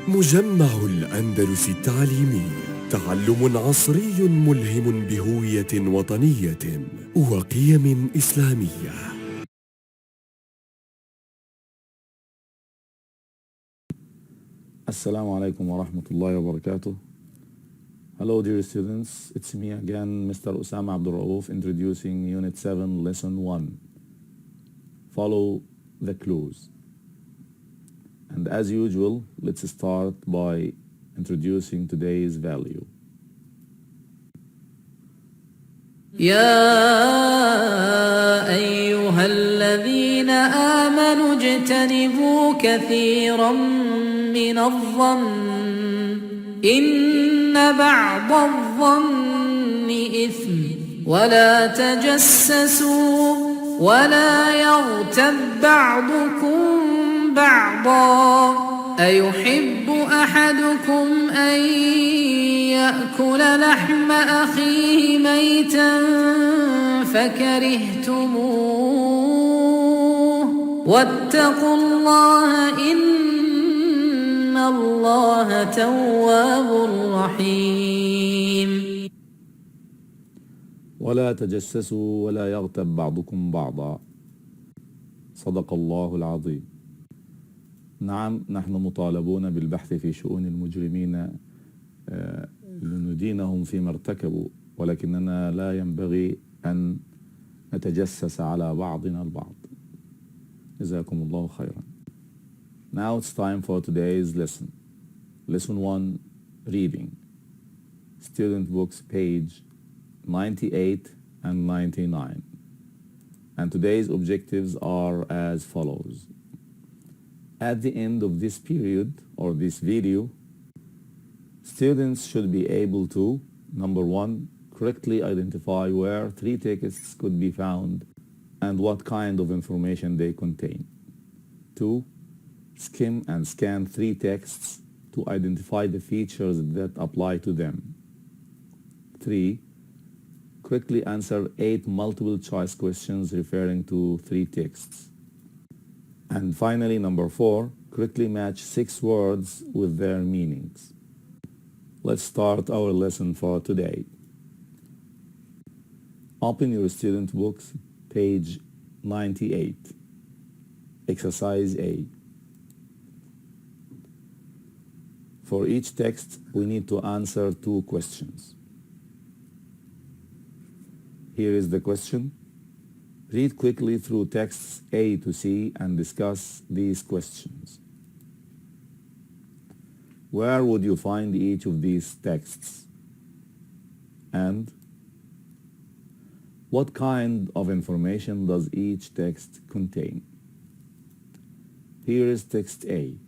مجمع الأندلس التعليمي، تعلم عصري ملهم بهوية وطنية وقيم إسلامية. Assalamu alaikum wa rahmatullahi wa barakatuh. Hello dear students, it's me again, Mr. Osama Abdul Rauf, introducing Unit 7, Lesson 1. Follow the clues. And as usual, let's start by introducing today's value. يا أيها الذين آمنوا اجتنبوا كثيرا من الظن إن بعض الظن إثم ولا تجسسوا ولا يغتب بعضكم بعضا أيحب أحدكم أن يأكل لحم أخيه ميتا فكرهتموه واتقوا الله إن الله تواب رحيم. ولا تجسسوا ولا يغتب بعضكم بعضا. صدق الله العظيم. نعم، نحن مطالبون بالبحث في شؤون المجرمين لندينهم فيما ارتكبوا، ولكننا لا ينبغي أن نتجسس على بعضنا البعض. جزاكم الله خيرا. Now it's time for today's lesson. Lesson 1, Reading. Student books page 98 and 99. And today's objectives are as follows. At the end of this period or this video, students should be able to, number 1, correctly identify where 3 texts could be found and what kind of information they contain. 2, skim and scan 3 texts to identify the features that apply to them. 3, quickly answer 8 multiple choice questions referring to 3 texts. And finally, number 4, quickly match 6 words with their meanings. Let's start our lesson for today. Open your student books, page 98. Exercise A. For each text, we need to answer 2 questions. Here is the question. Read quickly through texts A to C and discuss these questions. Where would you find each of these texts? And what kind of information does each text contain? Here is text A.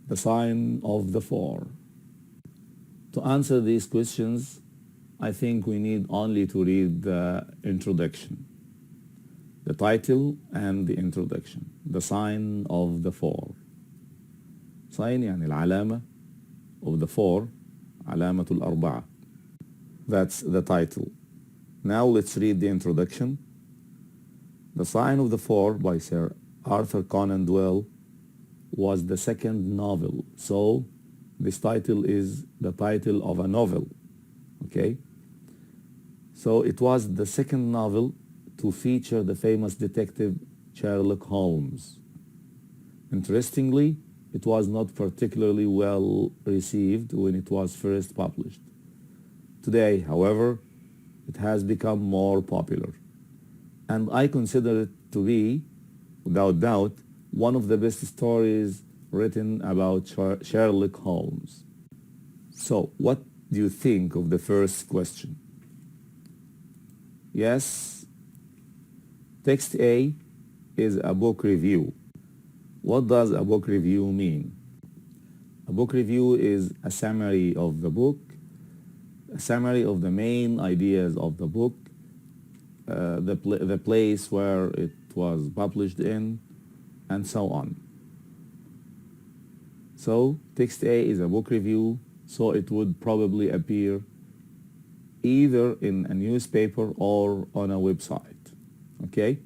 The sign of the 4. To answer these questions, I think we need only to read the introduction, the title and the introduction. The sign of the 4. Sign يعني العلامة of the 4, علامة الأربعة. That's the title. Now let's read the introduction. The Sign of the 4 by Sir Arthur Conan Doyle was the second novel. So this title is the title of a novel. Okay? So it was the second novel to feature the famous detective Sherlock Holmes. Interestingly, it was not particularly well received when it was first published. Today, however, it has become more popular. And I consider it to be, without doubt, one of the best stories written about Sherlock Holmes. So, what do you think of the first question? Yes, text A is a book review. What does a book review mean? A book review is a summary of the book, a summary of the main ideas of the book, the place where it was published in, and so on. So text A is a book review, so it would probably appear either in a newspaper or on a website. Okay?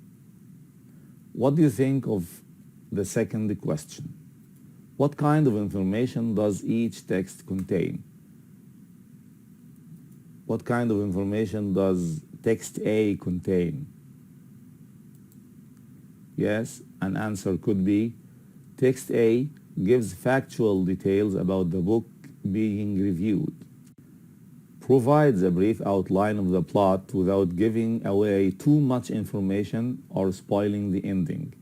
What do you think of the second question? What kind of information does each text contain? What kind of information does text A contain? Yes, an answer could be text A gives factual details about the book being reviewed, provides a brief outline of the plot without giving away too much information or spoiling the ending,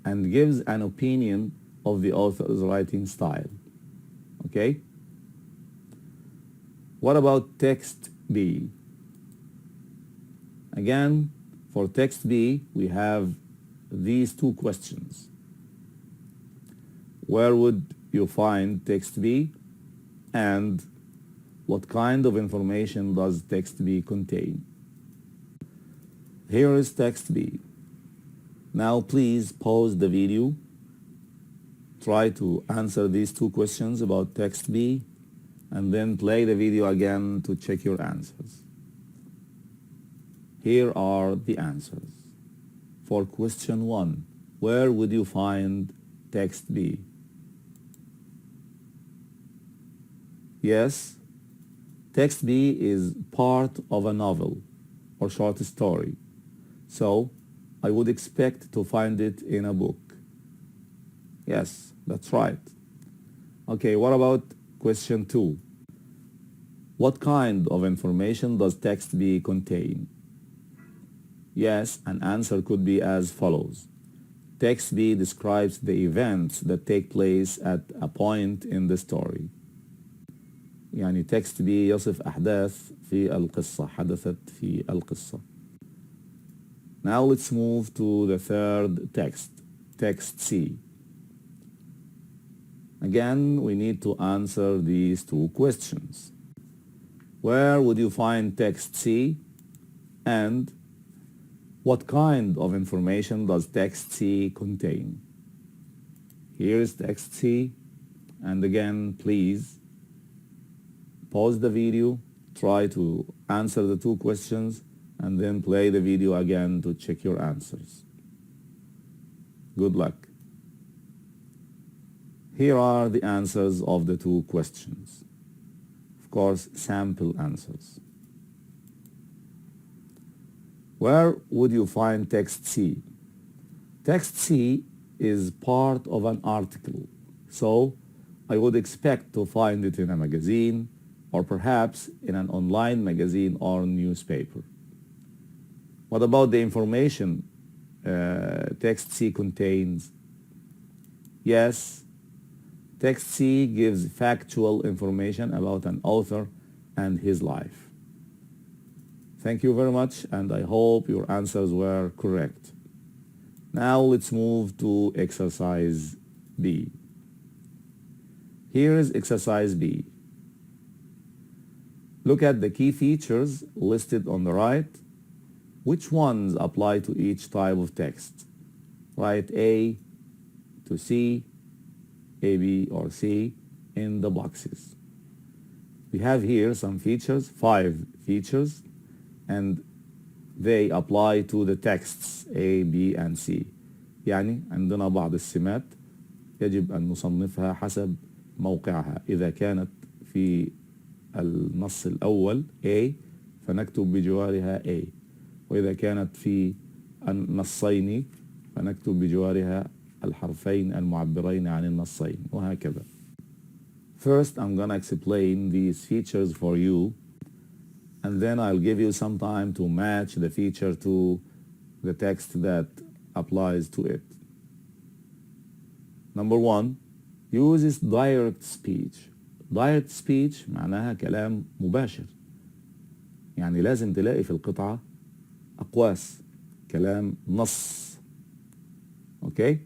and gives an opinion of the author's writing style. Okay? What about text B? Again, for text B, we have these two questions. Where would you find text B? And what kind of information does text B contain? Here is text B. Now please pause the video. Try to answer these two questions about text B and then play the video again to check your answers. Here are the answers. For question 1, where would you find text B? Yes, text B is part of a novel or short story, so I would expect to find it in a book. Yes, that's right. Okay, what about question 2? What kind of information does text B contain? Yes, an answer could be as follows. Text B describes the events that take place at a point in the story. يعني text B يصف أحداث في القصة، حدثت في القصة. Now let's move to the third text, text C. Again, we need to answer these two questions. Where would you find text C? And what kind of information does text C contain? Here is text C. And again, please pause the video, try to answer the two questions, and then play the video again to check your answers. Good luck. Here are the answers of the two questions. Of course, sample answers. Where would you find text C? Text C is part of an article, so I would expect to find it in a magazine or perhaps in an online magazine or newspaper. What about the information text C contains? Yes, text C gives factual information about an author and his life. Thank you very much, and I hope your answers were correct. Now let's move to exercise B. Here is exercise B. Look at the key features listed on the right. Which ones apply to each type of text? Write A to C, A, B, or C in the boxes. We have here some features, 5 features, and they apply to the texts A, B, and C. يعني عندنا بعض السمات يجب أن نصنفها حسب موقعها. إذا كانت في النص الأول A فنكتب بجوارها A، وإذا كانت في النصين فنكتب بجوارها الحرفين المعبرين عن النصين، وهكذا. First, I'm gonna explain these features for you, and then I'll give you some time to match the feature to the text that applies to it. Number 1, uses direct speech. Direct speech معناها كلام مباشر، يعني لازم تلاقي في القطعة أقواس، كلام نص. Okay?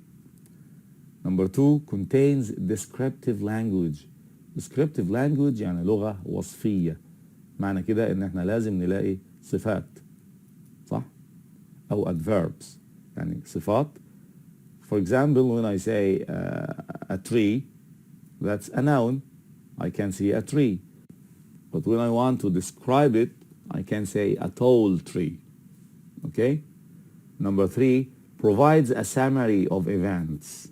Number 2, contains descriptive language. Descriptive language يعني لغة وصفية، معنى كده إن احنا لازم نلاقي صفات، صح؟ أو adverbs، يعني صفات. For example, when I say a tree, that's a noun. I can see a tree. But when I want to describe it, I can say a tall tree. Okay? Number 3, provides a summary of events.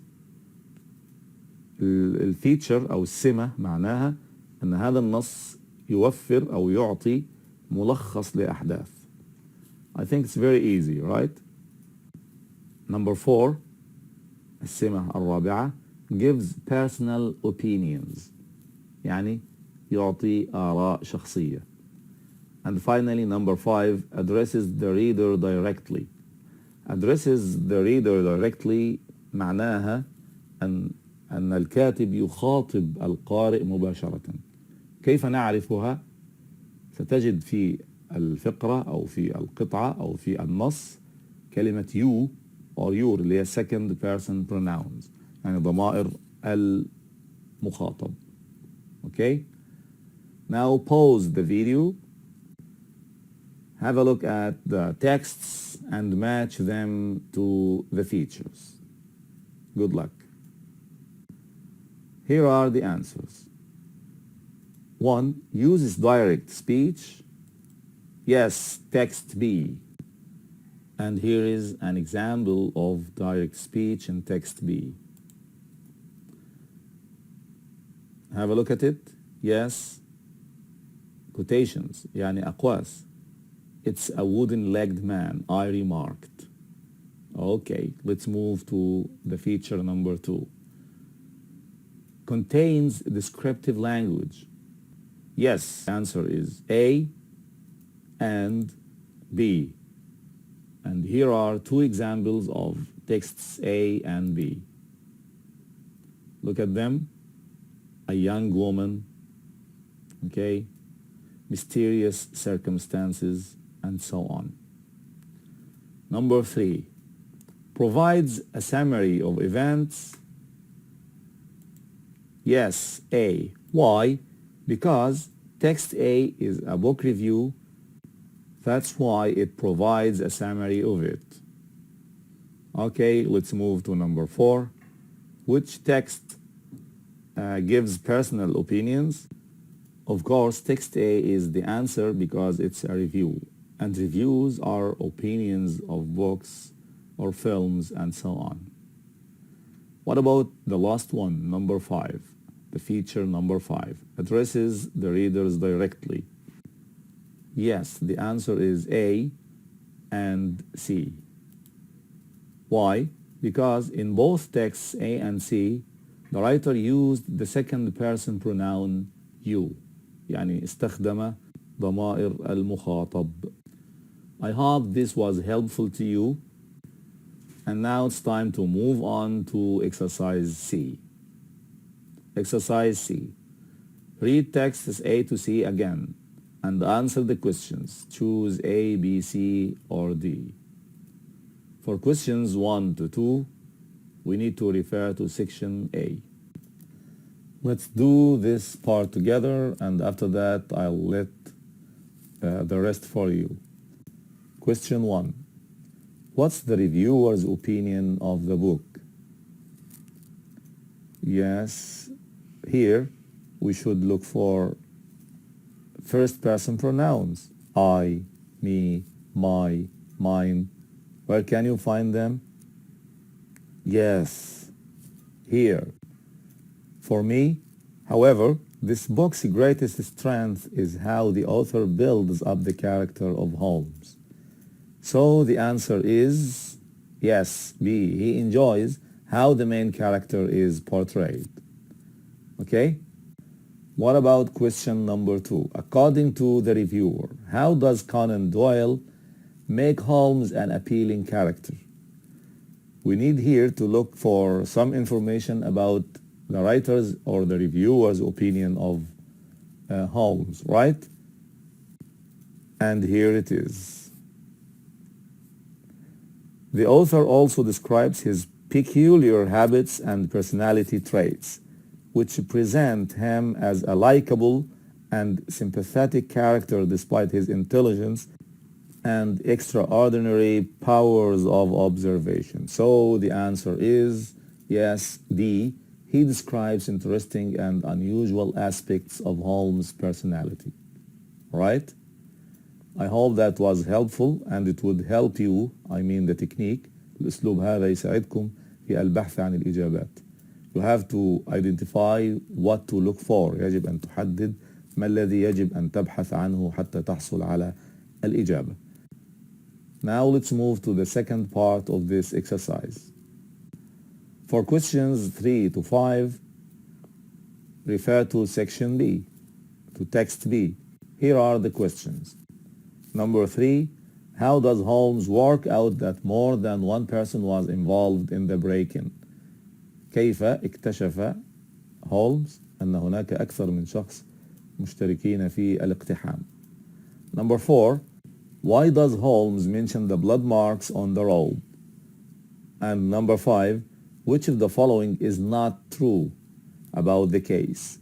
الفيتشر أو السمة معناها أن هذا النص يوفر أو يعطي ملخص لأحداث. I think it's very easy, right? Number 4 السمة الرابعة gives personal opinions يعني يعطي آراء شخصية. And finally number 5 addresses the reader directly. addresses the reader directly معناها أن الكاتب يخاطب القارئ مباشرة. كيف نعرفها؟ ستجد في الفقرة أو في القطعة أو في النص كلمة you or your اللي هي second person pronouns يعني ضمائر المخاطب. Okay? Now pause the video. Have a look at the texts and match them to the features. Good luck. Here are the answers. 1. Uses direct speech. Yes, text B. And here is an example of direct speech in text B. Have a look at it. Yes. Quotations يعني أقواس. It's a wooden-legged man, I remarked. Okay, let's move to the feature number 2. Contains descriptive language. Yes, answer is A and B. And here are 2 examples of texts A and B. Look at them. A young woman, okay, mysterious circumstances, and so on. Number 3, provides a summary of events. Yes, A. Why? Because text A is a book review. That's why it provides a summary of it. Okay, let's move to number 4. Which text gives personal opinions? Of course, text A is the answer because it's a review. And reviews are opinions of books or films and so on. What about the last one, number 5? The feature number 5 addresses the readers directly. Yes, the answer is A and C. Why? Because in both texts A and C, the writer used the second person pronoun you. يعني استخدم ضمائر المخاطب. I hope this was helpful to you. And now it's time to move on to exercise C. Exercise C. Read texts A to C again and answer the questions. Choose A, B, C, or D. For questions 1 to 2, we need to refer to section A. Let's do this part together, and after that I'll let the rest for you. Question 1. What's the reviewer's opinion of the book? Yes, here we should look for first person pronouns. I, me, my, mine. Where can you find them? Yes, here. For me, however, this book's greatest strength is how the author builds up the character of Holmes. So the answer is yes, B. He enjoys how the main character is portrayed. Okay? What about question number 2? According to the reviewer, how does Conan Doyle make Holmes an appealing character? We need here to look for some information about the writer's or the reviewer's opinion of Holmes, right? And here it is. The author also describes his peculiar habits and personality traits, which present him as a likable and sympathetic character despite his intelligence and extraordinary powers of observation. So the answer is yes, D. He describes interesting and unusual aspects of Holmes' personality. Right? I hope that was helpful and it would help you, I mean the technique. الأسلوب هذا يساعدكم في البحث عن الإجابات. You have to identify what to look for. يجب أن تحدد ما الذي يجب أن تبحث عنه حتى تحصل على الإجابة. Now let's move to the second part of this exercise. For questions 3 to 5, refer to section B, to text B. Here are the questions. Number 3, how does Holmes work out that more than one person was involved in the break-in? كيف اكتشف هولمز أن هناك أكثر من شخص مشتركين في الاقتحام؟ Number 4, why does Holmes mention the blood marks on the robe? And number 5, which of the following is not true about the case?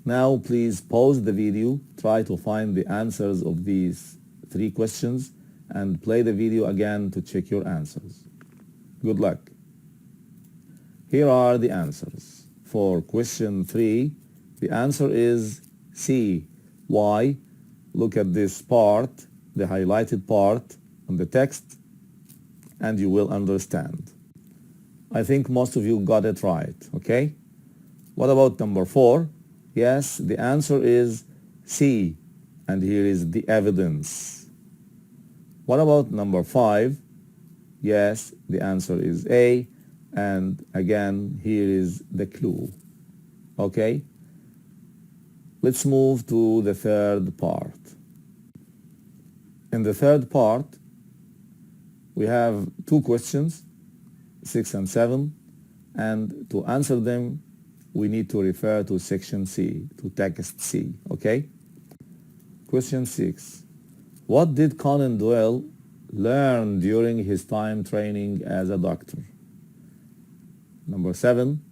Now please pause the video, try to find the answers of these 3 questions and play the video again to check your answers. Good luck. Here are the answers. For question 3, the answer is C. Why? Look at this part, the highlighted part on the text, and you will understand. I think most of you got it right, okay? What about number 4? Yes, the answer is C, and here is the evidence. What about number 5? Yes, the answer is A, and again, here is the clue. Okay? Let's move to the third part. In the third part, we have 2 questions, 6 and 7, and to answer them, we need to refer to section C, to text C, okay? Question 6. What did Conan Doyle learn during his time training as a doctor? Number 7.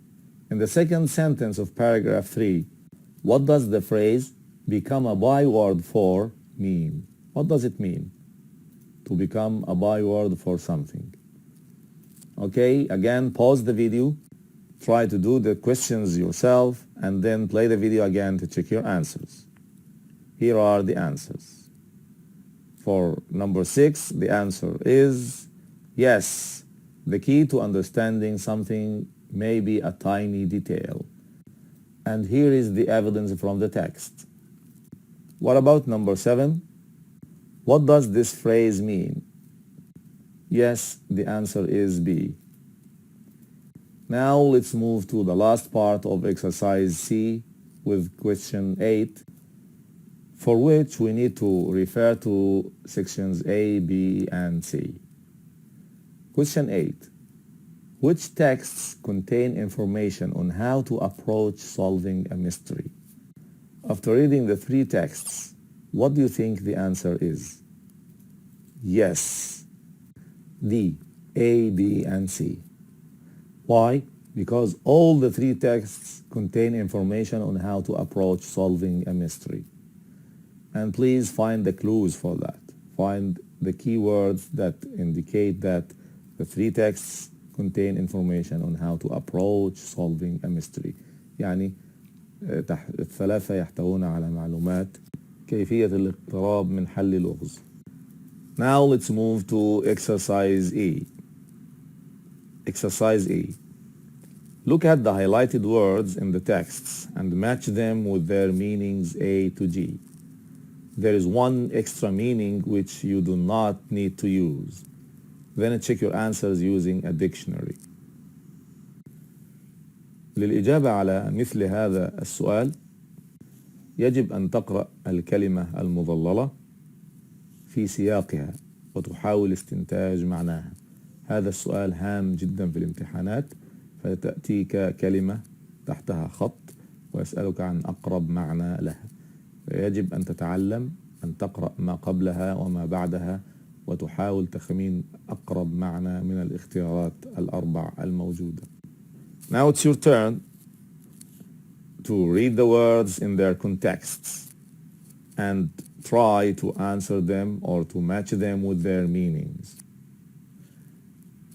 In the second sentence of paragraph 3, what does the phrase become a byword for mean? What does it mean to become a byword for something? Okay, again, pause the video, try to do the questions yourself, and then play the video again to check your answers. Here are the answers. For number 6, the answer is yes. The key to understanding something may be a tiny detail. And here is the evidence from the text. What about number 7? What does this phrase mean? Yes, the answer is B. Now let's move to the last part of exercise C with question 8, for which we need to refer to sections A, B, and C. Question 8. Which texts contain information on how to approach solving a mystery? After reading the 3 texts, what do you think the answer is? Yes, D, A, B, and C. Why? Because all the 3 texts contain information on how to approach solving a mystery. And please find the clues for that. Find the keywords that indicate that the 3 texts contain information on how to approach solving a mystery. يعني الثلاثة يحتوون على معلومات كيفية الاقتراب من حل لغز. Now let's move to exercise E. Exercise E. Look at the highlighted words in the texts and match them with their meanings A to G. There is one extra meaning which you do not need to use. Then check your answers using a dictionary. للإجابة على مثل هذا السؤال يجب أن تقرأ الكلمة المضللة في سياقها وتحاول استنتاج معناها. هذا السؤال هام جدا في الامتحانات، فتأتيك كلمة تحتها خط ويسألك عن أقرب معنى لها. يجب أن تتعلم أن تقرأ ما قبلها وما بعدها وتحاول تخمين أقرب معنى من الاختيارات الأربع الموجودة. Now it's your turn to read the words in their contexts and try to answer them or to match them with their meanings.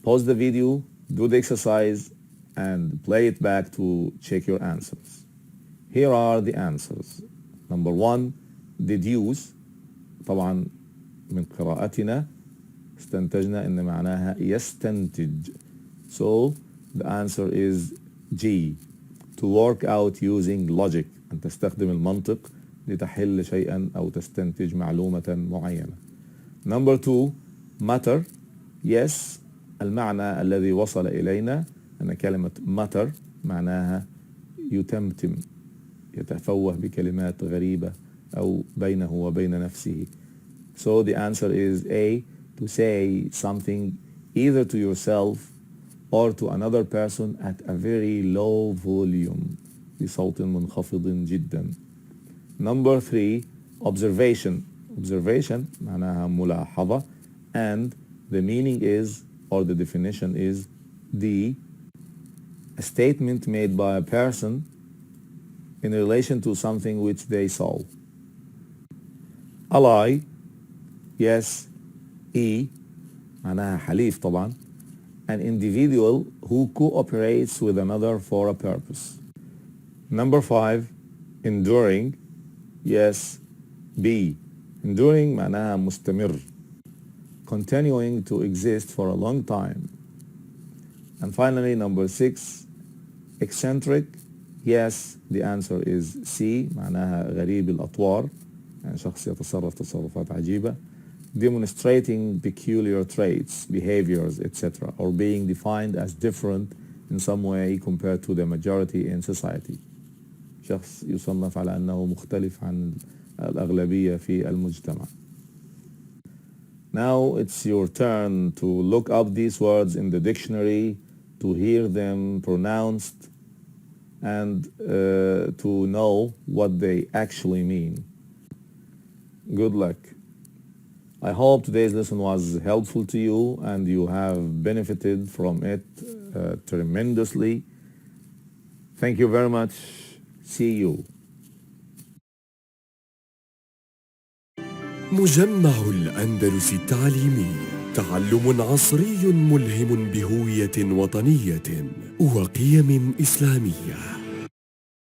Pause the video, do the exercise, and play it back to check your answers. Here are the answers. Number 1, deduce. طبعا من قراءتنا استنتجنا ان معناها يستنتج. So the answer is G. To work out using logic. أن تستخدم المنطق لتحل شيئا أو تستنتج معلومة معينة. Number 2. Matter. Yes. المعنى الذي وصل إلينا أن كلمة matter معناها يتمتم، يتفوه بكلمات غريبة أو بينه وبين نفسه. So the answer is A. To say something either to yourself or to another person at a very low volume بصوت منخفض جدا. Number 3. Observation. Observation معناها ملاحظة and the meaning is or the definition is D. A statement made by a person in relation to something which they saw. Ally. Yes. E. معناها حليف طبعا. An individual who cooperates with another for a purpose. Number 5. Enduring. Yes. B. Enduring معناها مستمر. Continuing to exist for a long time. And finally, number 6. Eccentric. Yes, the answer is C. معناها غريب الأطوار، يعني شخص يتصرف تصرفات عجيبة. Demonstrating peculiar traits, behaviors, etc. or being defined as different in some way compared to the majority in society. شخص يصنف على أنه مختلف عن الأغلبية في المجتمع. Now it's your turn to look up these words in the dictionary, to hear them pronounced, and to know what they actually mean. Good luck. I hope today's lesson was helpful to you and you have benefited from it tremendously. Thank you very much. See you. مجمع الأندلس التعليمي، تعلم عصري ملهم بهوية وطنية وقيم إسلامية.